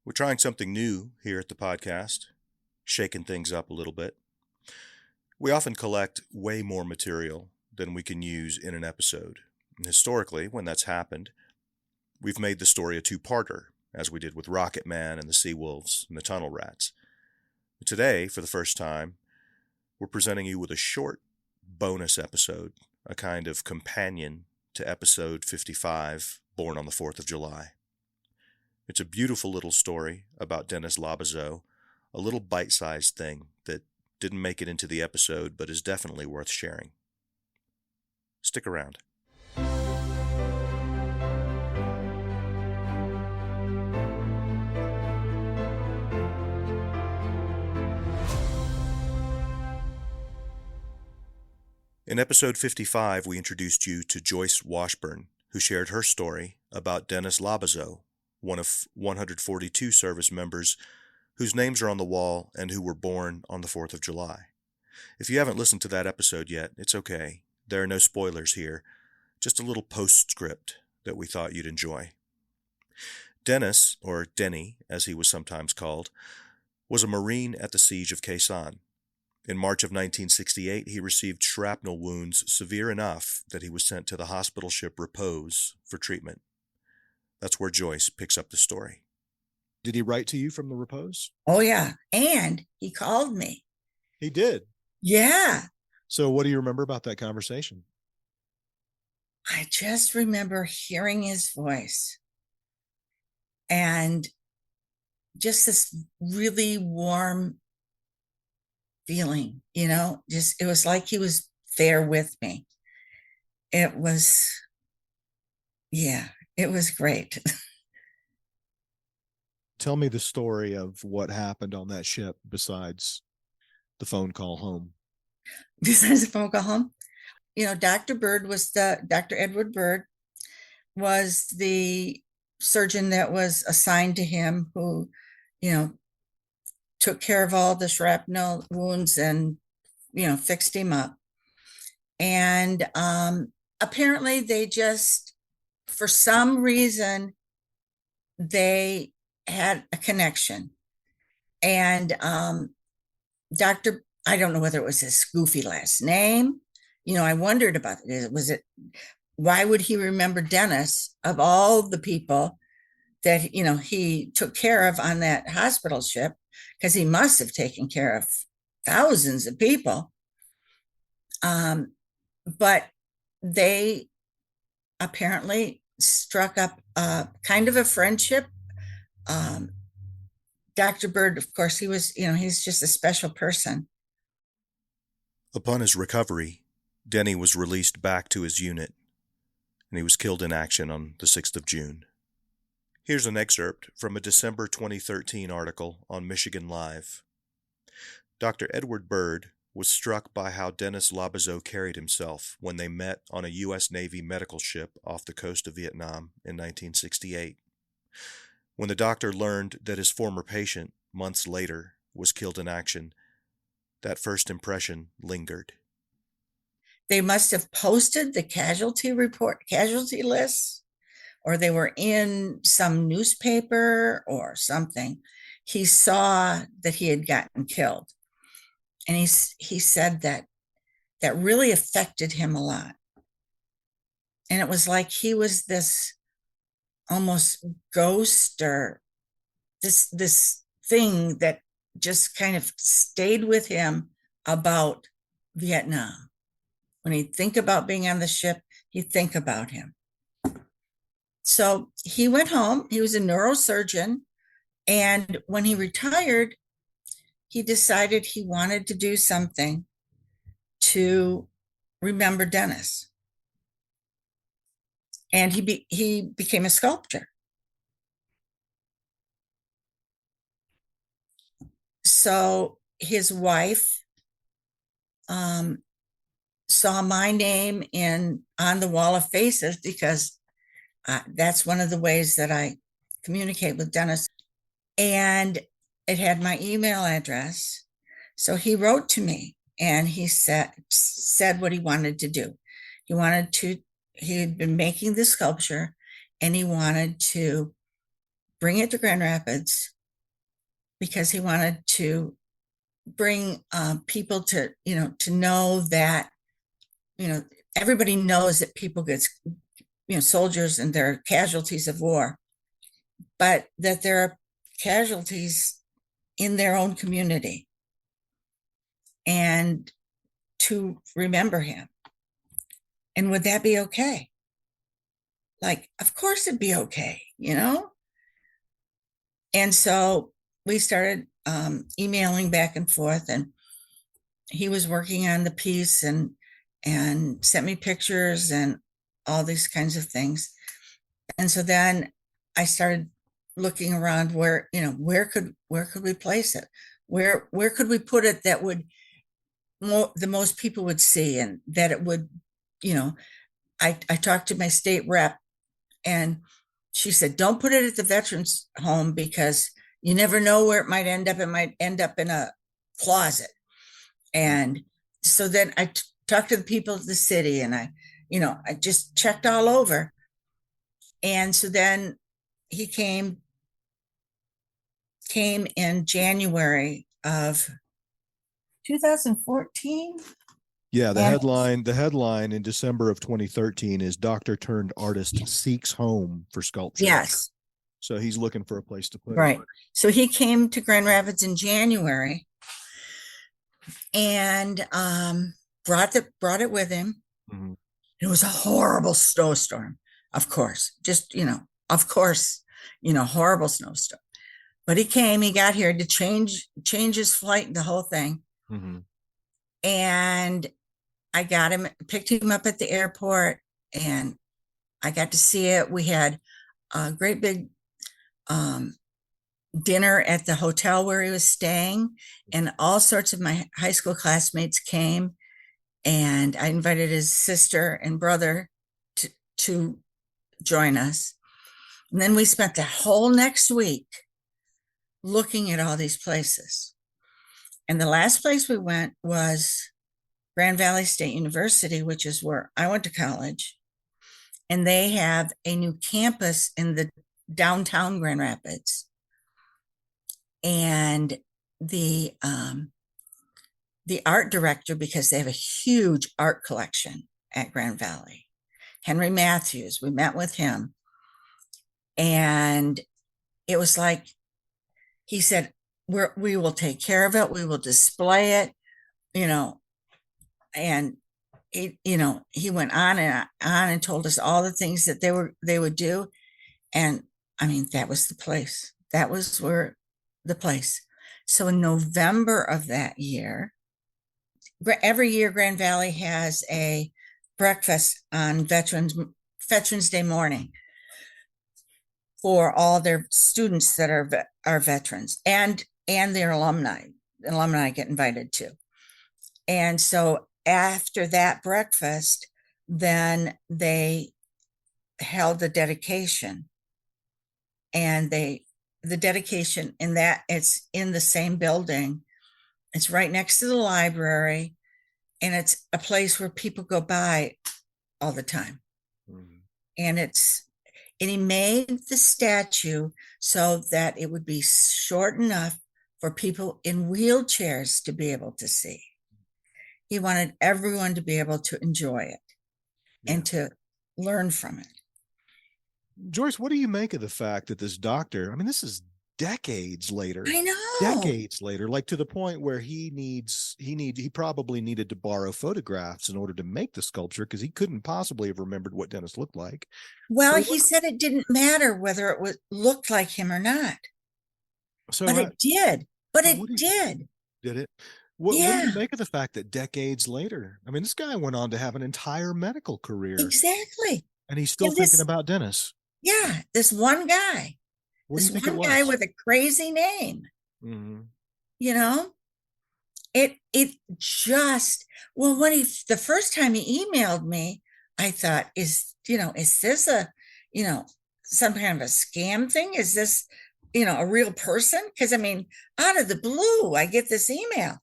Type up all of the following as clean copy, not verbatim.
We're trying something new here at the podcast, shaking things up a little bit. We often collect way more material than we can use in an episode. And historically, when that's happened, we've made the story a two-parter, as we did with Rocket Man and the Sea Wolves and the Tunnel Rats. Today, for the first time, we're presenting you with a short bonus episode, a kind of companion to episode 55, Born on the 4th of July. It's a beautiful little story about Dennis Lobbezoo, a little bite-sized thing that didn't make it into the episode but is definitely worth sharing. Stick around. In episode 55, we introduced you to Joyce Washburn, who shared her story about Dennis Lobbezoo, one of 142 service members whose names are on the wall and who were born on the 4th of July. If you haven't listened to that episode yet, it's okay. There are no spoilers here, just a little postscript that we thought you'd enjoy. Dennis, or Denny, as he was sometimes called, was a Marine at the Siege of Khe Sanh. In March of 1968, he received shrapnel wounds severe enough that he was sent to the hospital ship Repose for treatment. That's where Joyce picks up the story. Did he write to you from the Repose? Oh, yeah. And he called me. He did? Yeah. So what do you remember about that conversation? I just remember hearing his voice and just this really warm feeling, just it was like he was there with me. It was great. Tell me the story of what happened on that ship besides the phone call home. Besides the phone call home, Dr. Edward Bird was the surgeon that was assigned to him who, took care of all the shrapnel wounds and, fixed him up. And apparently they just, for some reason, they had a connection. And I don't know whether it was his goofy last name. I wondered about it. Why would he remember Dennis of all the people that, he took care of on that hospital ship? Because he must have taken care of thousands of people. But they apparently struck up kind of a friendship. Dr. Bird, of course, he was, he's just a special person. Upon his recovery, Denny was released back to his unit, and he was killed in action on the 6th of June. Here's an excerpt from a December 2013 article on Michigan Live. Dr. Edward Bird was struck by how Dennis Lobbezoo carried himself when they met on a U.S. Navy medical ship off the coast of Vietnam in 1968. When the doctor learned that his former patient, months later, was killed in action, that first impression lingered. They must have posted the casualty lists, or they were in some newspaper or something. He saw that he had gotten killed. And he said that really affected him a lot. And it was like he was this almost ghost, or this thing that just kind of stayed with him about Vietnam. When he'd think about being on the ship, he'd think about him. So he went home. He was a neurosurgeon. And when he retired, he decided he wanted to do something to remember Dennis. And he became a sculptor. So his wife saw my name on the wall of faces, because that's one of the ways that I communicate with Dennis. And it had my email address. So he wrote to me and he said what he wanted to do. He had been making the sculpture and he wanted to bring it to Grand Rapids because he wanted to bring people to, to know that, everybody knows that people get, soldiers and they're casualties of war, but that there are casualties in their own community, and to remember him. And would that be okay? Like, of course it'd be okay, And so we started emailing back and forth, and he was working on the piece and sent me pictures and all these kinds of things. And so then I started looking around where could we place it? Where could we put it that would the most people would see, and that it would, I talked to my state rep, and she said, don't put it at the veterans home because you never know where it might end up. It might end up in a closet. And so then I talked to the people of the city, and I just checked all over. And so then he came in January of 2014. Yeah, the headline in December of 2013 is Doctor Turned Artist Seeks Home for Sculpture. Yes. So he's looking for a place to put it. Right. So he came to Grand Rapids in January and brought it with him. Mm-hmm. It was a horrible snowstorm, of course. Just, horrible snowstorm. But he got here to change his flight and the whole thing. Mm-hmm. And I picked him up at the airport, and I got to see it. We had a great big dinner at the hotel where he was staying, and all sorts of my high school classmates came, and I invited his sister and brother to join us. And then we spent the whole next week looking at all these places. And the last place we went was Grand Valley State University, which is where I went to college. And they have a new campus in the downtown Grand Rapids. And the art director, because they have a huge art collection at Grand Valley, Henry Matthews, we met with him. And it was like, he said, we will take care of it. We will display it, and he went on and told us all the things that they would do. And I mean, that was the place. That was the place. So in November of that year, every year Grand Valley has a breakfast on Veterans Day morning for all their students that are veterans, and their alumni get invited too. And so after that breakfast, then they held the dedication, and the dedication in that, it's in the same building. It's right next to the library, and it's a place where people go by all the time. Mm-hmm. And he made the statue so that it would be short enough for people in wheelchairs to be able to see. He wanted everyone to be able to enjoy it and to learn from it. Joyce, what do you make of the fact that this doctor, I mean, this is decades later. I know. Decades later, like to the point where he probably needed to borrow photographs in order to make the sculpture, because he couldn't possibly have remembered what Dennis looked like. Well, he said it didn't matter whether it looked like him or not. But it did. Did it? What do you make of the fact that decades later, I mean, this guy went on to have an entire medical career. Exactly. And he's still thinking about Dennis. Yeah, this one guy. This one guy with a crazy name. Mm-hmm. It just, well, when the first time he emailed me, I thought, is this some kind of a scam thing? Is this, a real person? Because I mean, out of the blue, I get this email.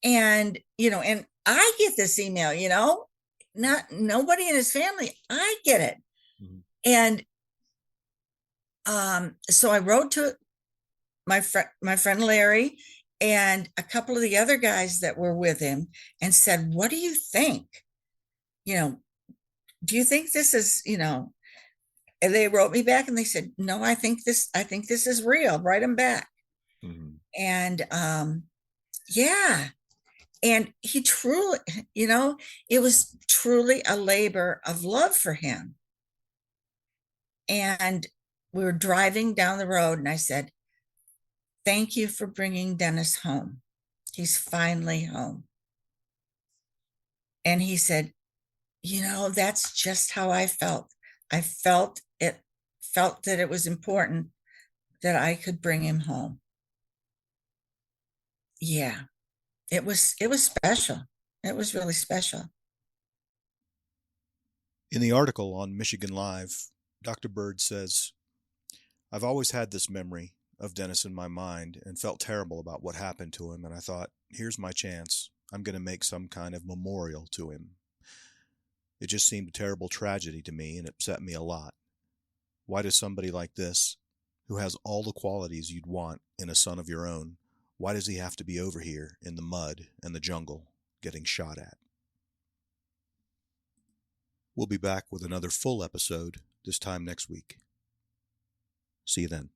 And, and I get this email, not nobody in his family. I get it. Mm-hmm. And so I wrote to my friend Larry and a couple of the other guys that were with him and said, "What do you think? You know, do you think this is, And they wrote me back and they said, "No, I think this is real." Write them back. Mhm. And yeah. And he truly, it was truly a labor of love for him. And we were driving down the road and I said, "Thank you for bringing Dennis home. He's finally home." And he said, "That's just how I felt. I felt that it was important that I could bring him home." Yeah, it was special. It was really special. In the article on Michigan Live, Dr. Bird says, "I've always had this memory of Dennis in my mind and felt terrible about what happened to him, and I thought, here's my chance. I'm going to make some kind of memorial to him. It just seemed a terrible tragedy to me and upset me a lot. Why does somebody like this, who has all the qualities you'd want in a son of your own, why does he have to be over here in the mud and the jungle getting shot at?" We'll be back with another full episode this time next week. See you then.